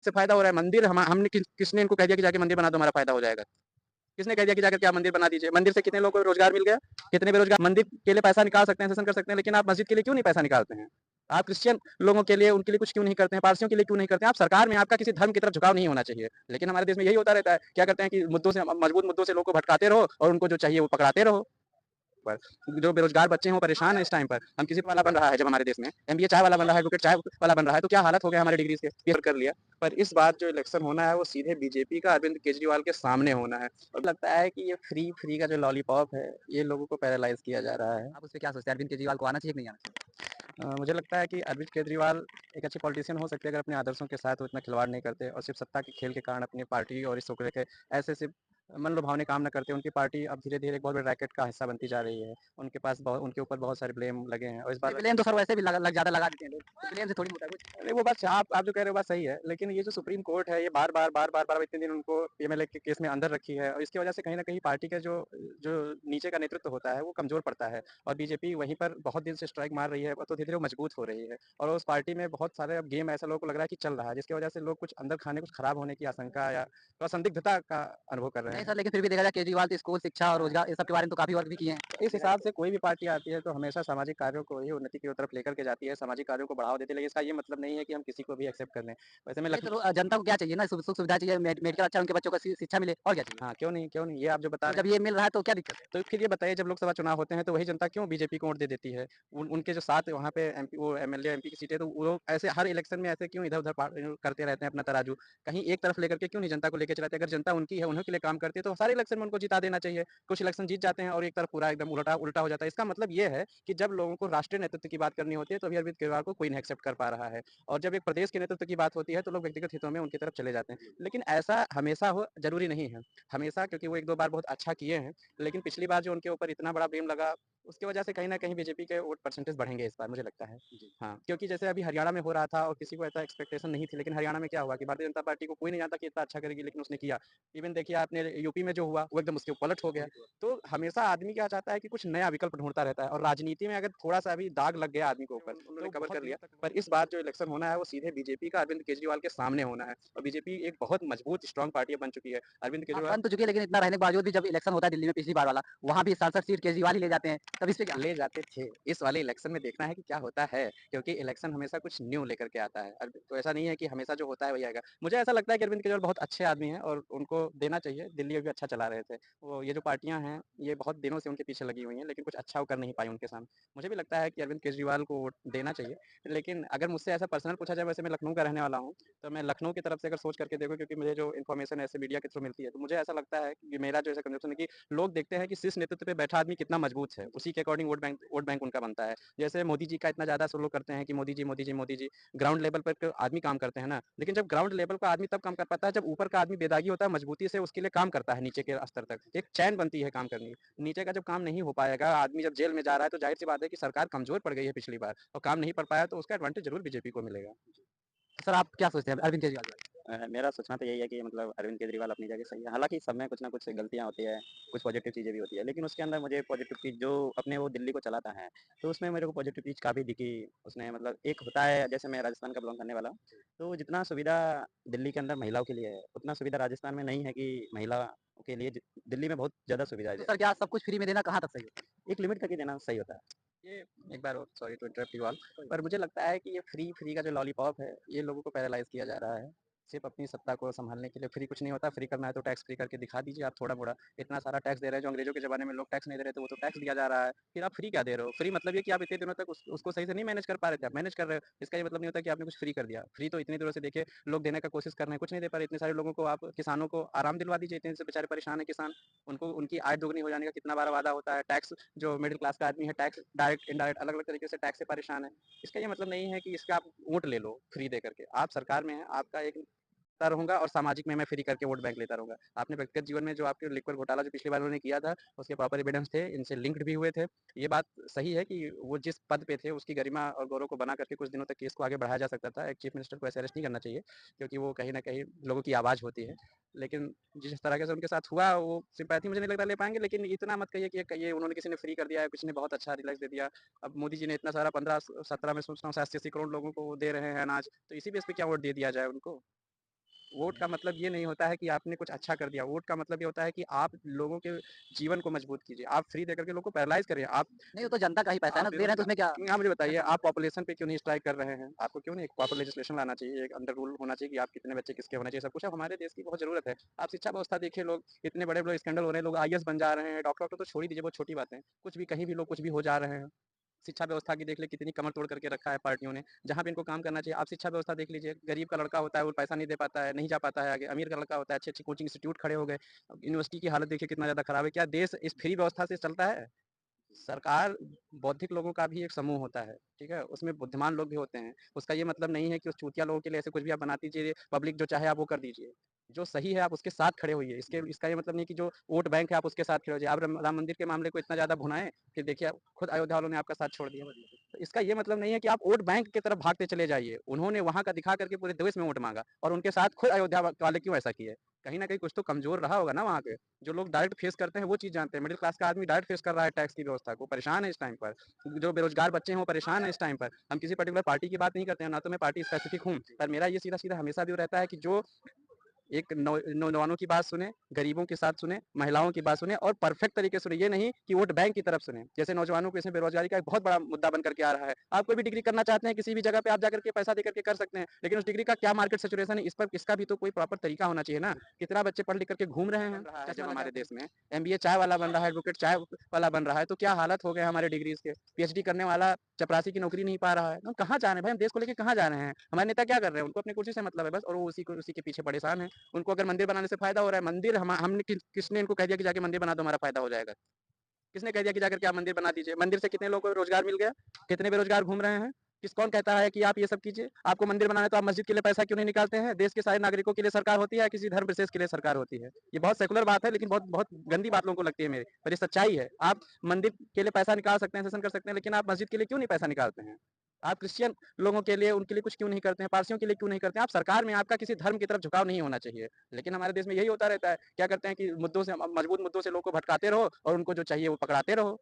इससे फ़ायदा हो रहा है। मंदिर हमने किसने इनको कह दिया कि जाके मंदिर बना दो हमारा फ़ायदा हो जाएगा? किसने कह दिया कि जाकर के आप मंदिर बना दीजिए? मंदिर से कितने लोगों को रोज़गार मिल गया? कितने बेरोज़गार मंदिर के लिए पैसा निकाल सकते हैं, सेशन कर सकते हैं, लेकिन आप मस्जिद के लिए क्यों नहीं पैसा निकालते हैं? आप क्रिश्चियन लोगों के लिए, उनके लिए कुछ क्यों नहीं करते हैं? पारसियों के लिए क्यों नहीं करते हैं? आप सरकार में आपका किसी धर्म की तरफ झुकाव नहीं होना चाहिए। लेकिन हमारे देश में यही होता रहता है। क्या करते हैं कि मुद्दों से मजबूत मुद्दों से लोगों को भटकाते रहो और उनको जो चाहिए वो पकड़ाते रहो। पर जो बेरोजगार बच्चे हैं वो परेशान है इस टाइम पर। हम किसी वाला बन रहा है जब हमारे देश में एमबीए चाय वाला बन रहा है, एडवोकेट चाय वाला बन रहा है, तो क्या हालत हो गया हमारे डिग्री के क्लियर कर लिया। पर इस बार जो इलेक्शन होना है वो सीधे बीजेपी का अरविंद केजरीवाल के सामने होना है और लगता है कि ये फ्री फ्री का जो लॉलीपॉप है ये लोगों को पैरालाइज किया जा रहा है। आप उससे क्या सोचते हैं, अरविंद केजरीवाल को आना चाहिए कि नहीं आना चाहिए? मुझे लगता है कि अरविंद केजरीवाल एक अच्छे पॉलिटिशियन हो सकते हैं अगर अपने आदर्शों के साथ वो इतना खिलवाड़ नहीं करते और सिर्फ सत्ता के खेल के कारण अपनी पार्टी और इस के ऐसे सिर्फ मन लुभावने काम न करते। उनकी पार्टी अब धीरे-धीरे एक बहुत बड़े रैकेट का हिस्सा बनती जा रही है। उनके पास उनके ऊपर बहुत सारे ब्लेम लगे हैं और इस बार ब्लेम तो सर वैसे भी ज़्यादा लगा देते हैं लोग, तो ब्लेम से थोड़ी होता है कुछ। अरे वो बात आप जो कह रहे हो बात सही है, लेकिन ये जो सुप्रीम कोर्ट है ये बार-बार इतने दिन उनको पीएमएलए के केस में अंदर रखी है और इसकी वजह से कहीं न कहीं पार्टी का जो जो नीचे का नेतृत्व होता है वो कमज़ोर पड़ता है और बीजेपी वहीं पर बहुत दिन से स्ट्राइक मार रही है, तो धीरे-धीरे वो मजबूत हो रही है और उस पार्टी में बहुत सारे अब गेम ऐसा लोगों को लग रहा है कि चल रहा है, जिसकी वजह से लोग कुछ अंदर खाने कुछ खराब होने की आशंका या थोड़ा संदिग्धता का अनुभव कर रहे नहीं हैं। सर, लेकिन फिर भी देखा जाए केजरीवाल तो स्कूल, शिक्षा और रोजगार ये सब के बारे में तो काफ़ी वर्क भी किए हैं। इस हिसाब से कोई भी पार्टी आती है तो हमेशा सामाजिक कार्यों को ही उन्नति की तरफ लेकर के जाती है, सामाजिक कार्यों को बढ़ावा देती है, लेकिन इसका ये मतलब नहीं है कि हम किसी को भी एक्सेप्ट कर लें। वैसे में नहीं तो जनता को क्या चाहिए ना, सुख सुविधा चाहिए, मेडिकल अच्छा उनके बच्चों को शिक्षा मिले और क्या चाहिए? हाँ, क्यों नहीं? ये आप जो बता तो रहे जब हैं ये मिल रहा है तो क्या दिक्कत है? तो फिर ये बताइए जब लोकसभा चुनाव होते हैं तो वही जनता क्यों बीजेपी को वोट दे देती है? उनके जो साथ वहाँ पे एमपी वो एमएलए, एमपी की सीटें तो वो लोग ऐसे हर इलेक्शन में ऐसे क्यों इधर-उधर करते रहते हैं अपना तराजू? कहीं एक तरफ लेकर के क्यों नहीं जनता को लेके चलाते? अगर जनता उनकी है, उन्हीं के लिए काम करती है तो सारे इलेक्शन में उनको जिता देना चाहिए। कुछ इलेक्शन जीत जाते हैं और एक तरफ पूरा एकदम उल्टा उल्टा हो जाता है। इसका मतलब ये है कि जब लोगों को राष्ट्रीय नेतृत्व की बात करनी होती है तो अभी अरविंद केजरीवाल को कोई नहीं एक्सेप्ट कर पा रहा है और जब एक प्रदेश के नेतृत्व की बात होती है तो लोग व्यक्तिगत हितों में उनकी तरफ चले जाते हैं। लेकिन ऐसा हमेशा हो जरूरी नहीं है। हमेशा क्योंकि वो एक दो बार बहुत अच्छा किए हैं, लेकिन पिछली बार जो उनके ऊपर इतना बड़ा ब्लेम लगा उसकी वजह से कहीं न कहीं बीजेपी के वोट परसेंटेज बढ़ेंगे इस बार मुझे लगता है। हाँ, क्योंकि जैसे अभी हरियाणा में हो रहा था और किसी को ऐसा एक्सपेक्टेशन नहीं थी, लेकिन हरियाणा में क्या हुआ कि भारतीय जनता पार्टी को कोई नहीं जानता कि इतना अच्छा करेगी, लेकिन उसने किया। इवन देखिए आपने यूपी में जो हुआ वो एकदम उसके पलट हो गया। तो हमेशा आदमी क्या चाहता है कि कुछ नया विकल्प ढूँढता रहता है और राजनीति में अगर थोड़ा-सा भी दाग लग गया आदमी के ऊपर तो कवर कर लिया। पर इस बार जो इलेक्शन होना है वो सीधे बीजेपी का अरविंद केजरीवाल के सामने होना है और बीजेपी एक बहुत मजबूत स्ट्रॉन्ग पार्टी बन चुकी है। अरविंद हाँ, केजरीवाल बन तो चुकी है, लेकिन इतना रहने के बावजूद भी जब इलेक्शन होता है दिल्ली में पिछली बार वाला, वहाँ भी सांसद सीट केजरीवाल ही ले जाते हैं, तब इस पे क्या? ले जाते थे। इस वाले इलेक्शन में देखना है कि क्या होता है, क्योंकि इलेक्शन हमेशा कुछ न्यू लेकर के आता है। तो ऐसा नहीं है कि हमेशा जो होता है वही आएगा। मुझे ऐसा लगता है कि अरविंद केजरीवाल बहुत अच्छे आदमी हैं और उनको देना चाहिए। दिल्ली में भी अच्छा चला रहे थे। वो ये जो पार्टियाँ हैं, ये बहुत दिनों से उनके पीछे लगी हुई हैं, लेकिन कुछ अच्छा वो कर नहीं पाई उनके सामने। मुझे भी लगता है कि अरविंद केजरीवाल को वोट देना चाहिए, लेकिन अगर मुझसे ऐसा पर्सनल पूछा जाए, वैसे मैं लखनऊ का रहने वाला हूँ, तो मैं लखनऊ की तरफ से अगर सोच करके देखूँ क्योंकि मुझे जो इन्फॉर्मेशन ऐसे मीडिया के थ्रू मिलती है, तो मुझे ऐसा लगता है कि मेरा जो ऐसा कंजप्शन है कि लोग देखते हैं कि शीर्ष नेतृत्व पे बैठा आदमी कितना मजबूत है, उसी के अकॉर्डिंग वोट बैंक उनका बनता है। जैसे मोदी जी का इतना ज़्यादा सब लोग करते हैं कि मोदी जी, मोदी जी, मोदी जी, ग्राउंड लेवल पर तो आदमी काम करते हैं ना, लेकिन जब ग्राउंड लेवल का आदमी तब काम कर पाता है जब ऊपर का आदमी बेदागी होता है, मजबूती से उसके लिए काम करता है नीचे के स्तर तक। एक चैन बनती है काम करने की। नीचे का जब काम नहीं हो पाएगा, आदमी जब जेल में जा रहा है तो ज़ाहिर-सी बात है कि सरकार कमज़ोर पड़ गई है पिछली बार और काम नहीं पड़ पाया तो उसका एडवांटेज ज़रूर बीजेपी को मिलेगा। सर आप क्या सोचते हैं अरविंद केजरीवाल के बारे में? मेरा सोचना तो यही है कि मतलब अरविंद केजरीवाल अपनी जगह सही है। हालाँकि सब में कुछ ना कुछ गलतियाँ होती है, कुछ पॉज़िटिव चीज़ें भी होती है, लेकिन उसके अंदर मुझे पॉज़िटिव चीज़ जो अपने वो दिल्ली को चलाता है, तो उसमें मेरे को पॉज़िटिव चीज़ काफ़ी दिखी। उसने मतलब एक होता है जैसे मैं राजस्थान का बिलॉन्ग करने वाला हूँ, तो जितना सुविधा दिल्ली के अंदर महिलाओं के लिए है, उतना सुविधा राजस्थान में नहीं है कि महिला के लिए दिल्ली में बहुत ज़्यादा सुविधा है। तो सर क्या सब कुछ फ्री में देना कहाँ तक सही होता है? एक लिमिट तक ही देना सही होता है। ये एक बार और sorry to interrupt you all, पर मुझे लगता है कि ये फ्री फ्री का जो लॉलीपॉप है, ये लोगों को पैरालाइज़ किया जा रहा है। सिर्फ़ अपनी सत्ता को सँभालने के लिए फ्री कुछ नहीं होता, फ्री करना है तो टैक्स फ्री करके दिखा दीजिए आप थोड़ा-मोड़ा। इतना सारा टैक्स दे रहे हैं जो अंग्रेज़ों के ज़माने में लोग टैक्स नहीं दे रहे थे, वो तो टैक्स दिया जा रहा है। फिर आप फ्री क्या दे रहे हो? फ्री मतलब ये कि आप इतने दिनों तक उसको सही से नहीं मैनेज कर पा रहे थे, आप मैनेज कर रहे हो। इसका ये मतलब नहीं होता कि आपने कुछ फ्री कर दिया। फ्री तो इतनी दिनों से देखिए लोग देने का कोशिश कर रहे हैं, कुछ नहीं दे पा रहे। इतने सारे लोगों को आप किसानों को आराम दिलवा दीजिए, इतने से बेचारे परेशान हैं किसान। उनको उनकी आय दोगुनी हो जाने का कितना बार वादा होता है। टैक्स जो मिडिल क्लास का आदमी है, टैक्स डायरेक्ट, इनडायरेक्ट अलग-अलग तरीके से टैक्स से परेशान है। इसका ये मतलब नहीं है कि इसका आप वोट ले लो फ्री दे करके। आप सरकार में हैं, आपका एक करता रहूँगा और सामाजिक में मैं फ्री करके वोट बैंक लेता रहूँगा। आपने व्यक्तिगत जीवन में जो आपके लिक्विड घोटाला जो पिछली बार उन्होंने किया था, उसके प्रॉपर एविडेंस थे, इनसे लिंक्ड भी हुए थे। ये बात सही है कि वो जिस पद पे थे, उसकी गरिमा और गौरव को बना करके कुछ दिनों तक केस को आगे बढ़ाया जा सकता था। एक चीफ मिनिस्टर को ऐसे अरेस्ट नहीं करना चाहिए, क्योंकि वो कहीं न कहीं लोगों की आवाज़ होती है। लेकिन जिस तरीके से उनके साथ हुआ, वो सिम्पैथी मुझे नहीं लगता ले पाएँगे, लेकिन इतना मत कहिए कि ये उन्होंने किसी ने फ्री कर दिया है, किसी ने बहुत अच्छा रिलैक्स दे दिया। अब मोदी जी ने इतना सारा 15-17 में सोचता हूँ 80-80 करोड़ लोगों को वो दे रहे हैं अनाज, तो इसी बेस पे क्या वोट दे दिया जाए उनको? वोट का मतलब ये नहीं होता है कि आपने कुछ अच्छा कर दिया। वोट का मतलब ये होता है कि आप लोगों के जीवन को मजबूत कीजिए। आप फ्री देकर के लोगों को पैरालाइज़ कर रहे हैं। आप नहीं, वो तो जनता का ही पैसा है आप ना, दे रहे हैं तो बेरोज़गार उसमें क्या आप मुझे बताइए, ऐसा नहीं आप पॉपुलेशन पे क्यों नहीं स्ट्राइक कर रहे हैं? आपको क्यों नहीं एक प्रॉपर लेजिस्लेशन लाना चाहिए, एक अंडर रूल होना चाहिए कि आप कितने बच्चे किसके होने चाहिए, सब कुछ अब हमारे देश की बहुत ज़रूरत है। आप शिक्षा व्यवस्था देखिए, लोग इतने बड़े-बड़े स्कैंडल हो रहे हैं, लोग आईएएस बन जा रहे हैं, डॉक्टर तो छोड़ ही दीजिए, बहुत छोटी बात है। कुछ भी कहीं भी लोग कुछ भी हो जा रहे हैं। शिक्षा व्यवस्था की देख ले कितनी कमर तोड़ करके रखा है पार्टियों ने, जहाँ पे इनको काम करना चाहिए। आप शिक्षा व्यवस्था देख लीजिए, गरीब का लड़का होता है, वो पैसा नहीं दे पाता है, नहीं जा पाता है आगे। अमीर का लड़का होता है, अच्छी-अच्छी कोचिंग इंस्टीट्यूट खड़े हो गए। अब यूनिवर्सिटी की हालत देखिए कितना ज़्यादा खराब है। क्या देश इस फ्री व्यवस्था से चलता है? सरकार बौद्धिक लोगों का भी एक समूह होता है, ठीक है? उसमें बुद्धिमान लोग भी होते हैं। उसका ये मतलब नहीं है कि उस चूतिया लोगों के लिए ऐसे कुछ भी आप बना दीजिए, पब्लिक जो चाहे आप वो कर दीजिए। जो सही है आप उसके साथ खड़े होइए। इसका ये मतलब नहीं कि जो वोट बैंक है आप उसके साथ खड़े हो जाइए। आप राम मंदिर के मामले को इतना ज़्यादा भुनाएँ कि देखिए खुद अयोध्या वालों ने आपका साथ छोड़ दिया। तो इसका ये मतलब नहीं है कि आप वोट बैंक की तरफ भागते चले जाइए। उन्होंने वहाँ का दिखा करके पूरे देश में वोट माँगा और उनके साथ खुद अयोध्या वाले क्यों ऐसा किए? कहीं न कहीं कुछ तो कमज़ोर रहा होगा ना वहाँ पे। जो लोग डायरेक्ट फेस करते हैं वो चीज़ जानते हैं। मिडिल क्लास का आदमी डायरेक्ट फेस कर रहा है टैक्स की व्यवस्था को, परेशान है इस टाइम पर। जो बेरोज़गार बच्चे हैं वो परेशान है इस टाइम पर। हम किसी पर्टिकुलर पार्टी की बात नहीं करते हैं, ना तो मैं पार्टी स्पेसिफिक हूँ। पर मेरा ये सीधा-सीधा हमेशा भी रहता है कि जो एक नौजवानों की बात सुने, गरीबों के साथ सुने, महिलाओं की बात सुने और परफेक्ट तरीके से सुने। ये नहीं कि वोट बैंक की तरफ सुने। जैसे नौजवानों को इसमें बेरोज़गारी का एक बहुत बड़ा मुद्दा बन करके आ रहा है। आप कोई भी डिग्री करना चाहते हैं, किसी भी जगह पे आप जाकर के पैसा दे करके कर सकते हैं। लेकिन उस डिग्री का क्या मार्केट सैचुरेशन है, इस पर इसका भी तो कोई प्रॉपर तरीका होना चाहिए ना। कितना बच्चे पढ़ लिख करके घूम रहे हैं रहा है जब हमारे देश में। एमबीए चाय वाला बन रहा है, एडवोकेट चाय वाला बन रहा है, तो क्या हालत हो गए हमारे डिग्रीज़ के। पीएचडी करने वाला चपरासी की नौकरी नहीं पा रहा है। हम कहाँ जा रहे हैं भाई, हम देश को लेके कहाँ जा रहे हैं? हमारे नेता क्या कर रहे हैं? उनको अपनी कुर्सी से मतलब है बस और वो उसी के पीछे परेशान हैं। उनको अगर मंदिर बनाने से फ़ायदा हो रहा है, मंदिर हमने किसने इनको कह दिया कि जाके मंदिर बना दो हमारा फ़ायदा हो जाएगा? किसने कह दिया कि जाकर के आप मंदिर बना दीजिए? मंदिर से कितने लोगों को रोज़गार मिल गया? कितने बेरोज़गार घूम रहे हैं? कौन कहता है कि आप ये सब कीजिए? आपको मंदिर बनाना है तो आप मस्जिद के लिए पैसा क्यों नहीं निकालते हैं? देश के सारे नागरिकों के लिए सरकार होती है या किसी धर्म विशेष के लिए सरकार होती है? ये बहुत सेकुलर बात है लेकिन बहुत बहुत गंदी बात लोगों को लगती है मेरी, पर ये सच्चाई है। आप मंदिर के लिए पैसा निकाल सकते हैं, सेशन कर सकते हैं, लेकिन आप मस्जिद के लिए क्यों नहीं पैसा निकालते हैं? आप क्रिश्चियन लोगों के लिए उनके लिए कुछ क्यों नहीं करते हैं? पारसियों के लिए क्यों नहीं करते हैं? आप सरकार में आपका किसी धर्म की तरफ झुकाव नहीं होना चाहिए। लेकिन हमारे देश में यही होता रहता है। क्या करते हैं कि मुद्दों से मजबूत मुद्दों से लोगों को भटकाते रहो और उनको जो चाहिए वो पकड़ाते रहो।